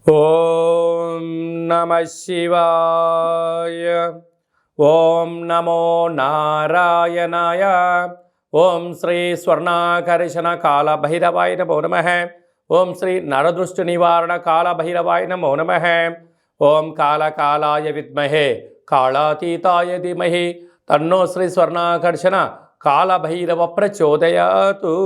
ఓం నమః శివాయ. ఓం నమో నారాయణాయ. ఓం శ్రీ స్వర్ణాకర్షణ కాల భైరవాయ నమో నమః. ఓం శ్రీ నరదృష్టి నివారణ కాల భైరవాయ నమో నమః. ఓం కాళకాలాయ విద్మహే కాళాతీతాయ ధీమహి తన్నో శ్రీ స్వర్ణాకర్షణ కాల భైరవ ప్రచోదయాతు.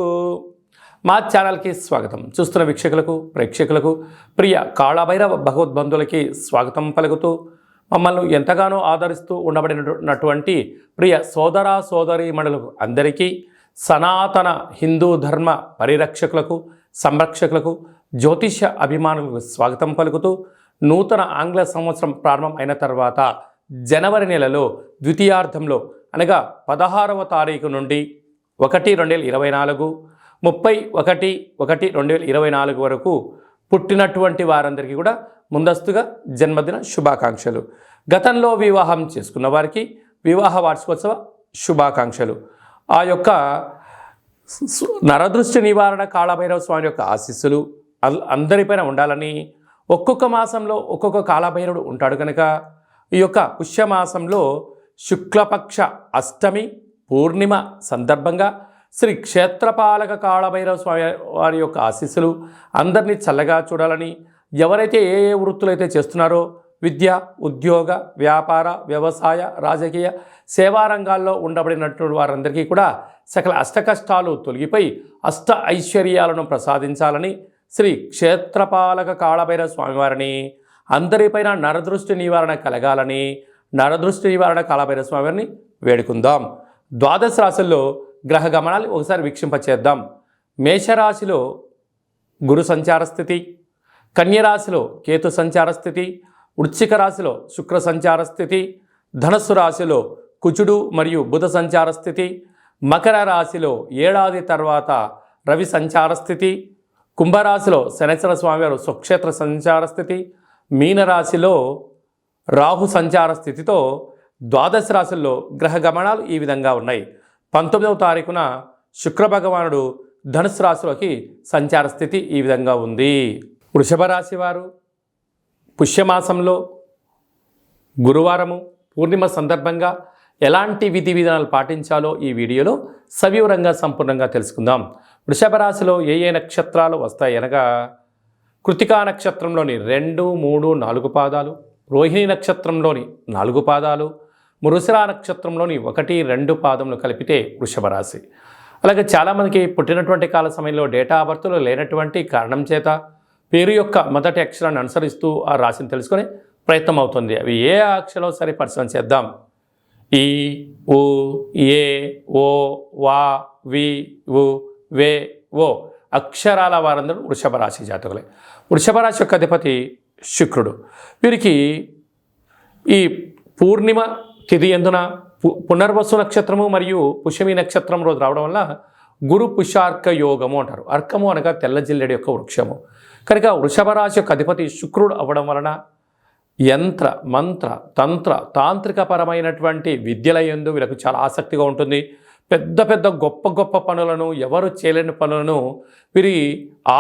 మా ఛానల్కి స్వాగతం. చూస్తున్న వీక్షకులకు ప్రేక్షకులకు ప్రియ కాళభైరవ భగవద్బంధులకి స్వాగతం పలుకుతూ మమ్మల్ని ఎంతగానో ఆదరిస్తూ ఉండబడినటువంటి ప్రియ సోదర సోదరీమణులకు అందరికీ సనాతన హిందూ ధర్మ పరిరక్షకులకు సంరక్షకులకు జ్యోతిష అభిమానులకు స్వాగతం పలుకుతూ నూతన ఆంగ్ల సంవత్సరం ప్రారంభం అయిన తర్వాత జనవరి నెలలో ద్వితీయార్థంలో అనగా 16వ తారీఖు నుండి 1/2024 31/1/2024 వరకు పుట్టినటువంటి వారందరికీ కూడా ముందస్తుగా జన్మదిన శుభాకాంక్షలు. గతంలో వివాహం చేసుకున్న వారికి వివాహ వార్షికోత్సవ శుభాకాంక్షలు. ఆ యొక్క నరదృష్టి నివారణ కాళభైరవ స్వామి యొక్క ఆశీస్సులు అందరిపైన ఉండాలని, ఒక్కొక్క మాసంలో ఒక్కొక్క కాళభైరవుడు ఉంటాడు కనుక ఈ యొక్క పుష్యమాసంలో శుక్లపక్ష అష్టమి పూర్ణిమ సందర్భంగా శ్రీ క్షేత్రపాలక కాళభైరవ స్వామి వారి యొక్క ఆశీస్సులు అందరినీ చల్లగా చూడాలని, ఎవరైతే ఏ వృత్తులు అయితే చేస్తున్నారో విద్య, ఉద్యోగ, వ్యాపార, వ్యవసాయ, రాజకీయ, సేవా రంగాల్లో ఉండబడినటువంటి వారందరికీ కూడా సకల అష్టకష్టాలు తొలగిపోయి అష్ట ఐశ్వర్యాలను ప్రసాదించాలని శ్రీ క్షేత్రపాలక కాళభైరవ స్వామివారిని, అందరిపైన నరదృష్టి నివారణ కలగాలని నరదృష్టి నివారణ కాళభైరవ స్వామివారిని వేడుకుందాం. ద్వాదశ రాశుల్లో గ్రహ గమనాలు ఒకసారి వీక్షింపచేద్దాం. మేషరాశిలో గురు సంచార స్థితి, కన్యరాశిలో కేతు సంచార స్థితి, వృశ్చిక రాశిలో శుక్ర సంచార స్థితి, ధనస్సు రాశిలో కుజుడు మరియు బుధ సంచార స్థితి, మకర రాశిలో ఏడాది తర్వాత రవి సంచార స్థితి, కుంభరాశిలో శనేశ్వర స్వామివారు స్వక్షేత్ర సంచార స్థితి, మీనరాశిలో రాహు సంచార స్థితితో ద్వాదశ రాశుల్లో గ్రహ గమనాలు ఈ విధంగా ఉన్నాయి. 19వ తారీఖున శుక్ర భగవానుడు ధనుసు రాశిలోకి సంచార స్థితి ఈ విధంగా ఉంది. వృషభ రాశి వారు పుష్యమాసంలో గురువారము పూర్ణిమ సందర్భంగా ఎలాంటి విధి విధానాలు పాటించాలో ఈ వీడియోలో సవివరంగా సంపూర్ణంగా తెలుసుకుందాం. వృషభ రాశిలో ఏ ఏ నక్షత్రాలు వస్తాయి అనగా కృతికా నక్షత్రంలోని 2, 3, 4 పాదాలు, రోహిణి నక్షత్రంలోని 4 పాదాలు, మృగశిర నక్షత్రంలోని 1, 2 పాదములు కలిపితే వృషభ రాశి. అలాగే చాలామందికి పుట్టినటువంటి కాల సమయంలో డేటా ఆఫ్ బర్త్లో లేనటువంటి కారణం చేత పేరు యొక్క మొదటి అక్షరాన్ని అనుసరిస్తూ ఆ రాశిని తెలుసుకునే ప్రయత్నం అవుతుంది. అవి ఏ అక్షరం సరే పరిశీలన చేద్దాం. ఈ, ఉ, ఏ, ఓ, వా, వి, ఉ, వే, ఓ అక్షరాల వారందరూ వృషభ రాశి జాతకులే. వృషభ రాశి యొక్క అధిపతి శుక్రుడు. వీరికి ఈ పూర్ణిమ తిథి ఎందున పునర్వసు నక్షత్రము మరియు పుష్యమి నక్షత్రం రోజు రావడం వల్ల గురు పుష్యార్క యోగము అంటారు. అర్కము అనగా తెల్ల జిల్లెడి యొక్క వృక్షము. కనుక వృషభ రాశి యొక్క అధిపతి శుక్రుడు అవ్వడం వలన యంత్ర, మంత్ర, తంత్ర, తాంత్రిక పరమైనటువంటి విద్యల యందు వీళ్ళకు చాలా ఆసక్తిగా ఉంటుంది. పెద్ద పెద్ద గొప్ప గొప్ప పనులను, ఎవరు చేయలేని పనులను వీరి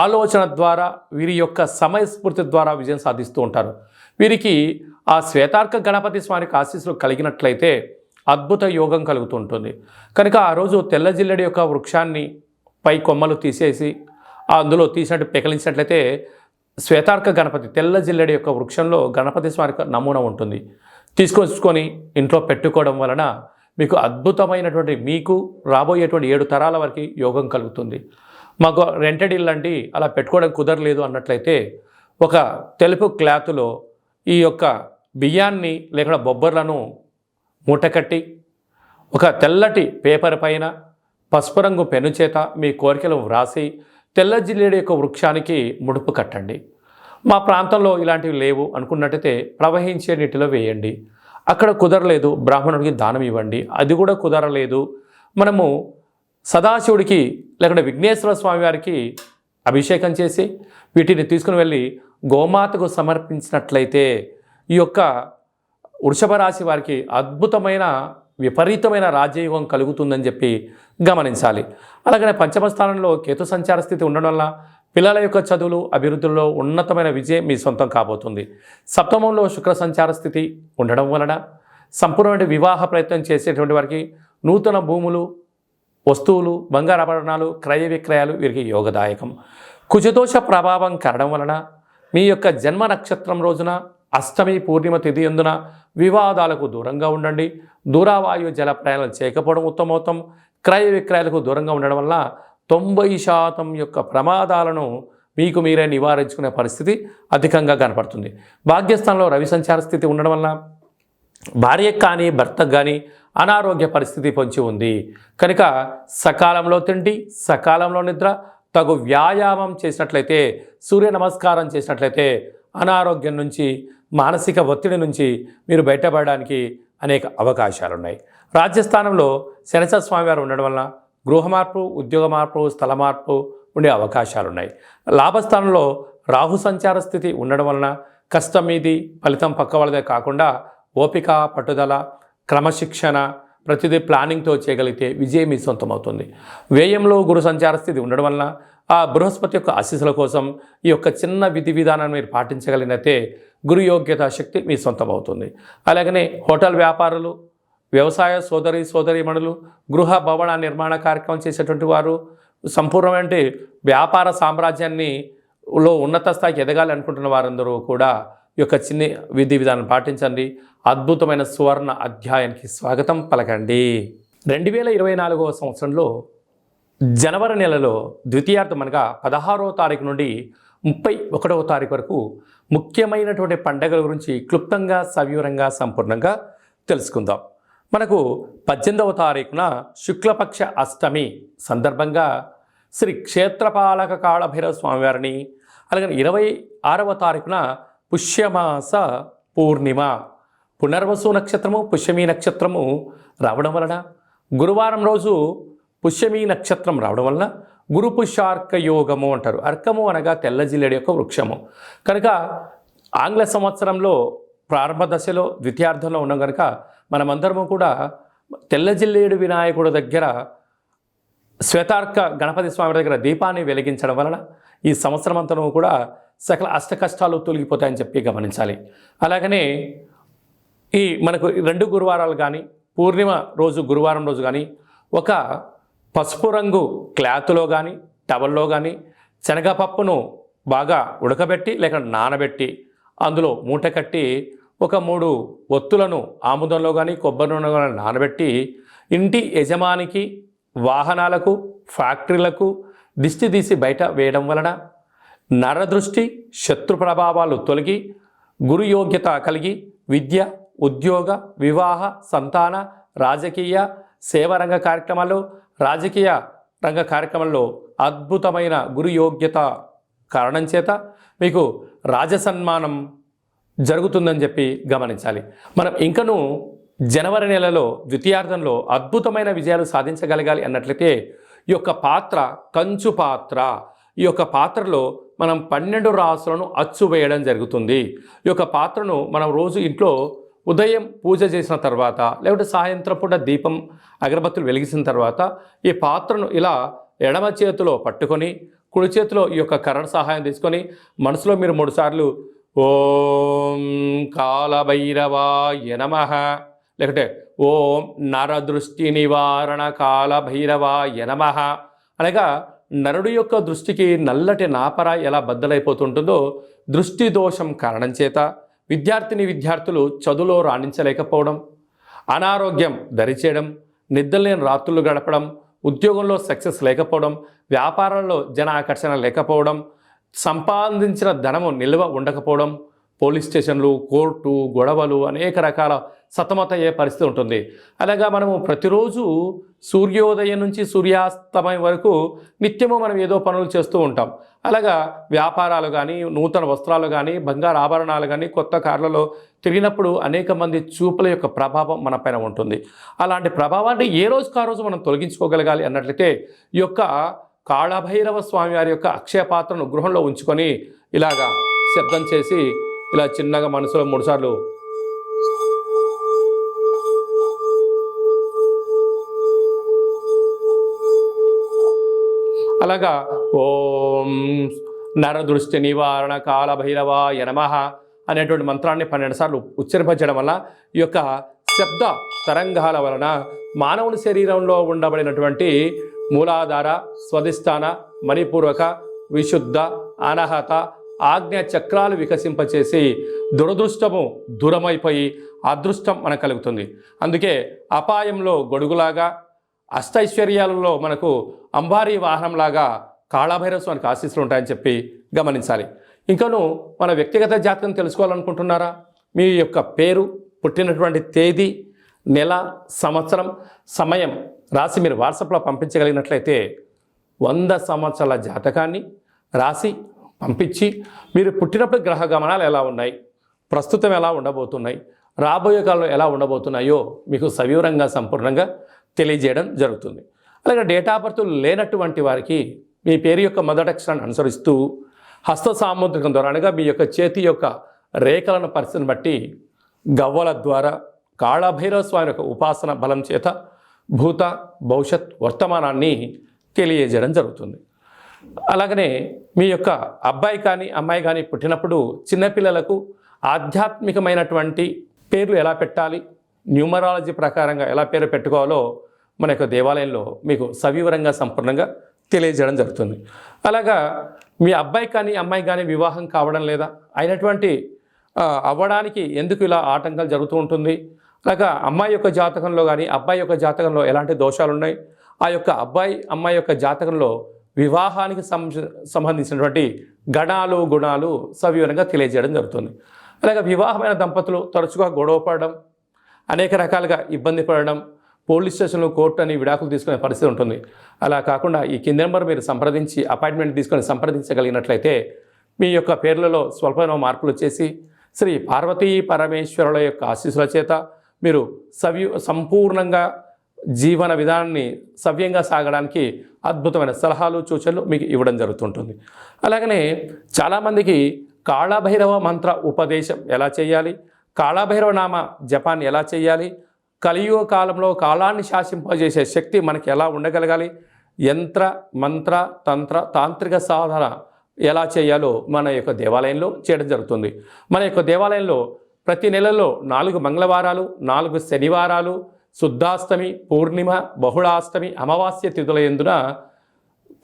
ఆలోచన ద్వారా, వీరి యొక్క సమయస్ఫూర్తి ద్వారా విజయం సాధిస్తూ ఉంటారు. వీరికి ఆ శ్వేతార్క గణపతి స్వామికి ఆశీస్సులు కలిగినట్లయితే అద్భుత యోగం కలుగుతూ ఉంటుంది. కనుక ఆ రోజు తెల్ల జిల్లెడి యొక్క వృక్షాన్ని పై కొమ్మలు తీసేసి అందులో తీసినట్టు పెకలించినట్లయితే శ్వేతార్క గణపతి తెల్ల జిల్లెడి యొక్క వృక్షంలో గణపతి స్వామి నమూనా ఉంటుంది. తీసుకొచ్చుకొని ఇంట్లో పెట్టుకోవడం వలన మీకు అద్భుతమైనటువంటి, మీకు రాబోయేటువంటి 7 తరాల వరకు యోగం కలుగుతుంది. మాకు రెంటెడ్ ఇల్లు అండి, అలా పెట్టుకోవడం కుదరలేదు అన్నట్లయితే ఒక తెలుపు క్లాతులో ఈ యొక్క బియ్యాన్ని లేకుండా బొబ్బర్లను మూటకట్టి ఒక తెల్లటి పేపర్ పైన పసుపు రంగు పెను చేత మీ కోరికలు వ్రాసి తెల్ల జిల్లేడు యొక్క వృక్షానికి ముడుపు కట్టండి. మా ప్రాంతంలో ఇలాంటివి లేవు అనుకున్నట్టయితే ప్రవహించే నీటిలో వేయండి. అక్కడ కుదరలేదు బ్రాహ్మణుడికి దానం ఇవ్వండి. అది కూడా కుదరలేదు మనము సదాశివుడికి లేకుంటే విఘ్నేశ్వర స్వామి వారికి అభిషేకం చేసి వీటిని తీసుకుని వెళ్ళి గోమాతకు సమర్పించినట్లయితే ఈ యొక్క వృషభ రాశి వారికి అద్భుతమైన విపరీతమైన రాజయోగం కలుగుతుందని చెప్పి గమనించాలి. అలాగనే పంచమ స్థానంలో కేతు సంచార స్థితి ఉండడం వల్ల పిల్లల యొక్క చదువులు అభివృద్ధిలో ఉన్నతమైన విజయం మీ సొంతం కాబోతుంది. సప్తమంలో శుక్ర సంచార స్థితి ఉండడం వలన సంపూర్ణమైన వివాహ ప్రయత్నం చేసేటువంటి వారికి నూతన భూములు, వస్తువులు, బంగారు ఆభరణాలు, క్రయ విక్రయాలు వీరికి యోగదాయకం. కుజదోష ప్రభావం కారణం వలన మీ యొక్క జన్మ నక్షత్రం రోజున అష్టమి పూర్ణిమ తిథి ఎందున వివాదాలకు దూరంగా ఉండండి. దూరావాయు జల ప్రయాణాలు చేయకపోవడం ఉత్తమోత్తం. క్రయ విక్రయాలకు దూరంగా ఉండడం వల్ల 90% యొక్క ప్రమాదాలను మీకు మీరే నివారించుకునే పరిస్థితి అధికంగా కనపడుతుంది. భాగ్యస్థానంలో రవి సంచార స్థితి ఉండడం వల్ల భార్యకు కానీ భర్తకు కానీ అనారోగ్య పరిస్థితి పొంచి ఉంది కనుక సకాలంలో తిండి, సకాలంలో నిద్ర, తగు వ్యాయామం చేసినట్లయితే, సూర్య నమస్కారం చేసినట్లయితే అనారోగ్యం నుంచి, మానసిక ఒత్తిడి నుంచి మీరు బయటపడడానికి అనేక అవకాశాలు ఉన్నాయి. రాజ్యస్థానంలో శనిచర స్వామివారు ఉండడం వలన గృహ మార్పు, ఉద్యోగ మార్పు, స్థల మార్పు ఉండే అవకాశాలు ఉన్నాయి. లాభస్థానంలో రాహు సంచార స్థితి ఉండడం వలన కష్టం మీది, ఫలితం పక్క వాళ్ళదే కాకుండా ఓపిక, పట్టుదల, క్రమశిక్షణ, ప్రతిదీ ప్లానింగ్తో చేయగలిగితే విజయం మీ సొంతం అవుతుంది. వ్యయంలో గురు సంచార స్థితి ఉండడం వలన ఆ బృహస్పతి యొక్క ఆశీస్సుల కోసం ఈ యొక్క చిన్న విధి విధానాన్ని మీరు పాటించగలిగినట్టే గురు యోగ్యత శక్తి మీ సొంతం అవుతుంది. అలాగనే హోటల్ వ్యాపారులు, వ్యవసాయ సోదరీమణులు, గృహ భవన నిర్మాణ కార్యక్రమం చేసేటువంటి వారు, సంపూర్ణమైన వ్యాపార సామ్రాజ్యాన్ని ఉన్నత స్థాయికి ఎదగాలి అనుకుంటున్న వారందరూ కూడా ఈ యొక్క చిన్న విధి విధానం పాటించండి. అద్భుతమైన సువర్ణ అధ్యాయానికి స్వాగతం పలకండి. 2024వ సంవత్సరంలో జనవరి నెలలో ద్వితీయార్థం అనగా 16వ తారీఖు నుండి 31వ తారీఖు వరకు ముఖ్యమైనటువంటి పండుగల గురించి క్లుప్తంగా, సవివరంగా, సంపూర్ణంగా తెలుసుకుందాం. మనకు 18వ తారీఖున శుక్లపక్ష అష్టమి సందర్భంగా శ్రీ క్షేత్రపాలక కాళభైరవ స్వామివారిని, అలాగే 26వ తారీఖున పుష్యమాస పూర్ణిమ, పునర్వసు నక్షత్రము, పుష్యమీ నక్షత్రము రావడం వలన, గురువారం రోజు పుష్యమీ నక్షత్రం రావడం వలన గురు పుష్యార్క యోగము అంటారు. అర్కము అనగా తెల్ల జిల్లేడు యొక్క వృక్షము కనుక ఆంగ్ల సంవత్సరంలో ప్రారంభ దశలో ద్వితీయార్థంలో ఉన్నాం కనుక మనమందరము కూడా తెల్ల జిల్లేడు వినాయకుడి దగ్గర, శ్వేతార్క గణపతి స్వామి దగ్గర దీపాన్ని వెలిగించడం వలన ఈ సంవత్సరం అంతా కూడా సకల అష్ట కష్టాలు తొలగిపోతాయని చెప్పి గమనించాలి. అలాగనే ఈ మనకు 2 గురువారాలు కానీ, పూర్ణిమ రోజు గురువారం రోజు కానీ ఒక పసుపు రంగు క్లాత్లో కానీ, టవల్లో కానీ శనగపప్పును బాగా ఉడకబెట్టి లేక నానబెట్టి అందులో మూట కట్టి ఒక 3 ఒత్తులను ఆముదంలో కానీ, కొబ్బరి నూనెలో కానీ నానబెట్టి ఇంటి యజమానికి, వాహనాలకు, ఫ్యాక్టరీలకు దిష్టి తీసి బయట వేయడం వలన నరదృష్టి, శత్రు ప్రభావాలు తొలగి గురు యోగ్యత కలిగి విద్య, ఉద్యోగ, వివాహ, సంతాన, రాజకీయ, సేవారంగ కార్యక్రమాలు, రాజకీయ రంగ కార్యక్రమాల్లో అద్భుతమైన గురు యోగ్యత కారణం చేత మీకు రాజసన్మానం జరుగుతుందని చెప్పి గమనించాలి. మనం ఇంకనూ జనవరి నెలలో ద్వితీయార్థంలో అద్భుతమైన విజయాలు సాధించగలగాలి అన్నట్లయితే ఈ యొక్క పాత్ర కంచు పాత్ర, ఈ యొక్క పాత్రలో మనం 12 రాసులను అచ్చు వేయడం జరుగుతుంది. ఈ యొక్క పాత్రను మనం రోజు ఇంట్లో ఉదయం పూజ చేసిన తర్వాత లేకపోతే సాయంత్రం పూట దీపం, అగరబత్తులు వెలిగించిన తర్వాత ఈ పాత్రను ఇలా ఎడమ చేతిలో పట్టుకొని కుడి చేతిలో ఈ యొక్క కర్ర సహాయం తీసుకొని మనసులో మీరు 3 సార్లు ఓం కాలభైరవాయ నమః, లేకపోతే ఓం నరదృష్టి నివారణ కాలభైరవాయ నమః అనగా నరుడి యొక్క దృష్టికి నల్లటి నాపర ఎలా బద్దలైపోతుంటుందో దృష్టి దోషం కారణం చేత విద్యార్థులు చదువులో రాణించలేకపోవడం, అనారోగ్యం దరిచేయడం, నిద్రలేని రాత్రులు గడపడం, ఉద్యోగంలో సక్సెస్ లేకపోవడం, వ్యాపారంలో జన ఆకర్షణ లేకపోవడం, సంపాదించిన ధనము నిల్వ ఉండకపోవడం, పోలీస్ స్టేషన్లు, కోర్టు, గొడవలు, అనేక రకాల సతమతయ్యే పరిస్థితి ఉంటుంది. అలాగా మనము ప్రతిరోజు సూర్యోదయం నుంచి సూర్యాస్తమయం వరకు నిత్యము మనం ఏదో పనులు చేస్తూ ఉంటాం. అలాగా వ్యాపారాలు కానీ, నూతన వస్త్రాలు కానీ, బంగారు ఆభరణాలు కానీ, కొత్త కార్లలో తిరిగినప్పుడు అనేక మంది చూపుల యొక్క ప్రభావం మన పైన ఉంటుంది. అలాంటి ప్రభావాన్ని ఏ రోజుకు ఆ రోజు మనం తొలగించుకోగలగాలి అన్నట్లయితే ఈ యొక్క కాళభైరవ స్వామి వారి యొక్క అక్షయ పాత్రను గృహంలో ఉంచుకొని ఇలాగా శబ్దం చేసి ఇలా చిన్నగా మనసులో 3 సార్లు అలాగా ఓం నరదృష్టి నివారణ కాలభైరవాయ నమః అనేటువంటి మంత్రాన్ని 12 సార్లు ఉచ్చరింపజేయడం వల్ల ఈ యొక్క శబ్ద తరంగాల వలన మానవుని శరీరంలో ఉండబడినటువంటి మూలాధార, స్వధిష్టాన, మణిపూర్వక, విశుద్ధ, అనాహత, ఆజ్ఞ చక్రాలు వికసింపచేసి దురదృష్టము దూరమైపోయి అదృష్టం మనకు కలుగుతుంది. అందుకే అపాయంలో గొడుగులాగా, అష్టైశ్వర్యాలలో మనకు అంబారీ వాహనంలాగా కాళభైరవ స్వామికి ఆశీస్సులు ఉంటాయని చెప్పి గమనించాలి. ఇంకను మన వ్యక్తిగత జాతకం తెలుసుకోవాలనుకుంటున్నారా? మీ యొక్క పేరు, పుట్టినటువంటి తేదీ, నెల, సంవత్సరం, సమయం రాసి మీరు వాట్సాప్లో పంపించగలిగినట్లయితే 100 సంవత్సరాల జాతకాన్ని రాసి పంపించి మీరు పుట్టినప్పుడు గ్రహ గమనాలు ఎలా ఉన్నాయి, ప్రస్తుతం ఎలా ఉండబోతున్నాయి, రాబోయే కాలంలో ఎలా ఉండబోతున్నాయో మీకు సవివరంగా సంపూర్ణంగా తెలియజేయడం జరుగుతుంది. అలాగే డేట్ ఆఫ్ బర్త్ లేనటువంటి వారికి మీ పేరు యొక్క మొదటి అక్షరాన్ని అనుసరిస్తూ హస్త సాముద్రికం ద్వారా అనగా మీ యొక్క చేతి యొక్క రేఖలను పరిస్థితిని బట్టి గవ్వల ద్వారా కాళభైరవ స్వామి యొక్క ఉపాసన బలం చేత భూత, భవిష్యత్, వర్తమానాన్ని తెలియజేయడం జరుగుతుంది. అలాగనే మీ యొక్క అబ్బాయి కానీ అమ్మాయి కానీ పుట్టినప్పుడు చిన్నపిల్లలకు ఆధ్యాత్మికమైనటువంటి పేర్లు ఎలా పెట్టాలి, న్యూమరాలజీ ప్రకారంగా ఎలా పేరు పెట్టుకోవాలో మన యొక్క దేవాలయంలో మీకు సవివరంగా సంపూర్ణంగా తెలియజేయడం జరుగుతుంది. అలాగా మీ అబ్బాయి కానీ అమ్మాయి కానీ వివాహం కావడం లేదా, అయినటువంటి అవ్వడానికి ఎందుకు ఇలా ఆటంకాలు జరుగుతూ ఉంటుంది, అలాగా అమ్మాయి యొక్క జాతకంలో కానీ అబ్బాయి యొక్క జాతకంలో ఎలాంటి దోషాలు ఉన్నాయి, ఆ యొక్క అబ్బాయి అమ్మాయి యొక్క జాతకంలో వివాహానికి సంబంధించినటువంటి గణాలు గుణాలు సవివరంగా తెలియజేయడం జరుగుతుంది. అలాగే వివాహమైన దంపతులు తరచుగా గొడవ పడడం, అనేక రకాలుగా ఇబ్బంది పడడం, పోలీస్ స్టేషన్లో కోర్టు అని విడాకులు తీసుకునే పరిస్థితి ఉంటుంది. అలా కాకుండా ఈ కింది నెంబర్ మీరు సంప్రదించి అపాయింట్మెంట్ తీసుకొని సంప్రదించగలిగినట్లయితే మీ యొక్క పేర్లలో స్వల్పమైన మార్పులు చేసి శ్రీ పార్వతీ పరమేశ్వరుల యొక్క ఆశీస్సుల చేత మీరు సంపూర్ణంగా జీవన విధానాన్ని సవ్యంగా సాగడానికి అద్భుతమైన సలహాలు, సూచనలు మీకు ఇవ్వడం జరుగుతుంటుంది. అలాగనే చాలామందికి కాళభైరవ మంత్ర ఉపదేశం ఎలా చేయాలి, కాళభైరవ నామ జపాన్ని ఎలా చేయాలి, కలియుగ కాలంలో కాలాన్ని శాసింపజేసే శక్తి మనకి ఎలా ఉండగలగాలి, యంత్ర, మంత్ర, తంత్ర, తాంత్రిక సాధన ఎలా చేయాలో మన యొక్క దేవాలయంలో చేయడం జరుగుతుంది. మన యొక్క దేవాలయంలో ప్రతి నెలలో 4 మంగళవారాలు, 4 శనివారాలు, శుద్ధాష్టమి, పూర్ణిమ, బహుళాష్టమి, అమావాస్య తిథుల యందున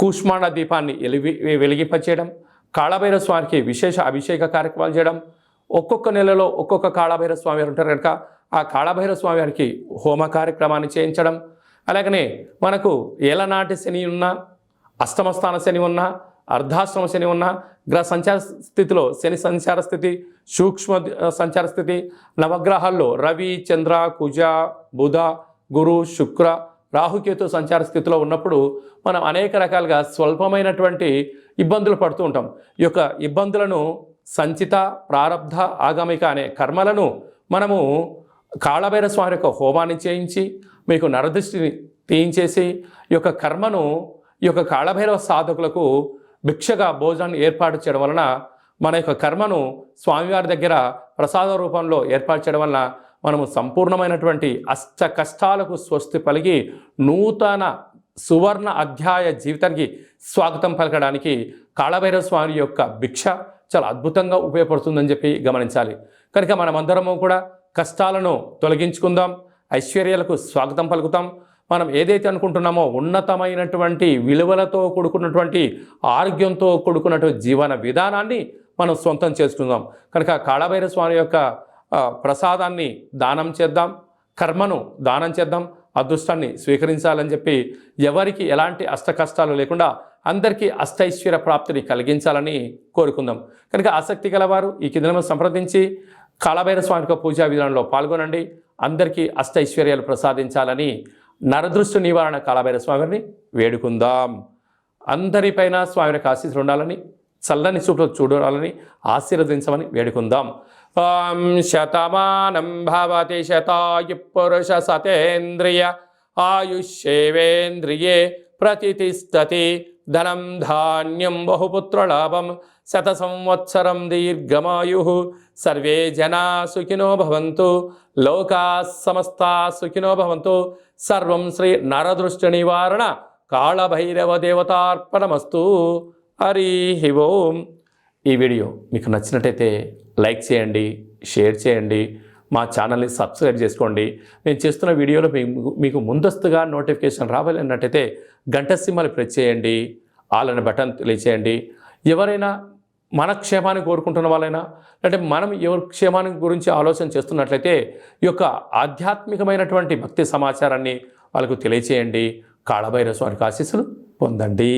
కూష్మాండ దీపాన్ని వెలిగింపచేయడం, కాళభైరవ స్వామికి విశేష అభిషేక కార్యక్రమాలు చేయడం, ఒక్కొక్క నెలలో ఒక్కొక్క కాళభైరవ స్వామి వారు ఉంటారు కనుక ఆ కాళభైరవ స్వామి వారికి హోమ కార్యక్రమాన్ని చేయించడం, అలాగనే మనకు ఏలనాటి శని ఉన్నా, అష్టమస్థాన శని ఉన్నా, అర్ధాష్టమ శని ఉన్నా, గ్రహ సంచార స్థితిలో శని సంచార స్థితి, సూక్ష్మ సంచార స్థితి, నవగ్రహాల్లో రవి, చంద్ర, కుజ, బుధ, గురు, శుక్ర, రాహుకేతు సంచార స్థితిలో ఉన్నప్పుడు మనం అనేక రకాలుగా స్వల్పమైనటువంటి ఇబ్బందులు పడుతూ ఉంటాం. ఈ యొక్క ఇబ్బందులను సంచిత, ప్రారబ్ధ, ఆగమిక అనే కర్మలను మనము కాళభైరవ స్వామి యొక్క హోమాన్ని చేయించి మీకు నరదృష్టిని తీయించేసి ఈ యొక్క కర్మను ఈ యొక్క కాళభైరవ సాధకులకు భిక్షగా భోజనాన్ని ఏర్పాటు చేయడం వలన మన యొక్క కర్మను స్వామివారి దగ్గర ప్రసాద రూపంలో ఏర్పాటు చేయడం వలన మనము సంపూర్ణమైనటువంటి అష్ట కష్టాలకు స్వస్తి పలికి నూతన సువర్ణ అధ్యాయ జీవితానికి స్వాగతం పలకడానికి కాళభైరవ స్వామి యొక్క భిక్ష చాలా అద్భుతంగా ఉపయోగపడుతుందని చెప్పి గమనించాలి. కనుక మనమందరము కూడా కష్టాలను తొలగించుకుందాం, ఐశ్వర్యాలకు స్వాగతం పలుకుతాం. మనం ఏదైతే అనుకుంటున్నామో ఉన్నతమైనటువంటి విలువలతో కూడుకున్నటువంటి ఆరోగ్యంతో కూడుకున్నటువంటి జీవన విధానాన్ని మనం సొంతం చేసుకుందాం. కనుక కాళభైరవ స్వామి యొక్క ప్రసాదాన్ని దానం చేద్దాం, కర్మను దానం చేద్దాం, అదృష్టాన్ని స్వీకరించాలని చెప్పి ఎవరికి ఎలాంటి అష్ట కష్టాలు లేకుండా అందరికీ అష్టైశ్వర్య ప్రాప్తిని కలిగించాలని కోరుకుందాం. కనుక ఆసక్తి గలవారు ఈ కింద సంప్రదించి కాళభైరవ స్వామి యొక్క పూజా విధానంలో పాల్గొనండి. అందరికీ అష్టైశ్వర్యాలు ప్రసాదించాలని నరదృష్టి నివారణ కాళభైరవ స్వామిని వేడుకుందాం. అందరిపైన స్వామి యొక్క ఆశీస్సులు ఉండాలని, చల్లని చూపులు చూడాలని ఆశీర్వదించమని వేడుకుందాం. ఓం శతమానం భవతి శతాయు పురుష సతేంద్రియ ఆయుష్యేవేంద్రియే ప్రతిష్టతి ధనం ధాన్యం బహుపుత్రలాభం శత సంవత్సరం దీర్ఘమాయు సర్వే జనా సుఖినో భవంతు లోకా సమస్తా సుఖినో భవంతు. సర్వం శ్రీ నరదృష్టి నివారణ కాళభైరవ దేవతార్పణమస్తు. హరి ఓం. ఈ వీడియో మీకు నచ్చినట్టయితే లైక్ చేయండి, షేర్ చేయండి, మా ఛానల్ని సబ్స్క్రైబ్ చేసుకోండి. నేను చేస్తున్న వీడియోలో మీకు ముందస్తుగా నోటిఫికేషన్ రావాలన్నట్టయితే గంట సింబల్ ప్రెస్ చేయండి, ఆల్ అనే బటన్ తెలియచేయండి. ఎవరైనా మన క్షేమాన్ని కోరుకుంటున్న వాళ్ళైనా అంటే మనం ఎవరి క్షేమాన్ని గురించి ఆలోచన చేస్తున్నట్లయితే ఈ యొక్క ఆధ్యాత్మికమైనటువంటి భక్తి సమాచారాన్ని వాళ్ళకు తెలియచేయండి. కాళభైరవ స్వామికి ఆశీస్సులు పొందండి.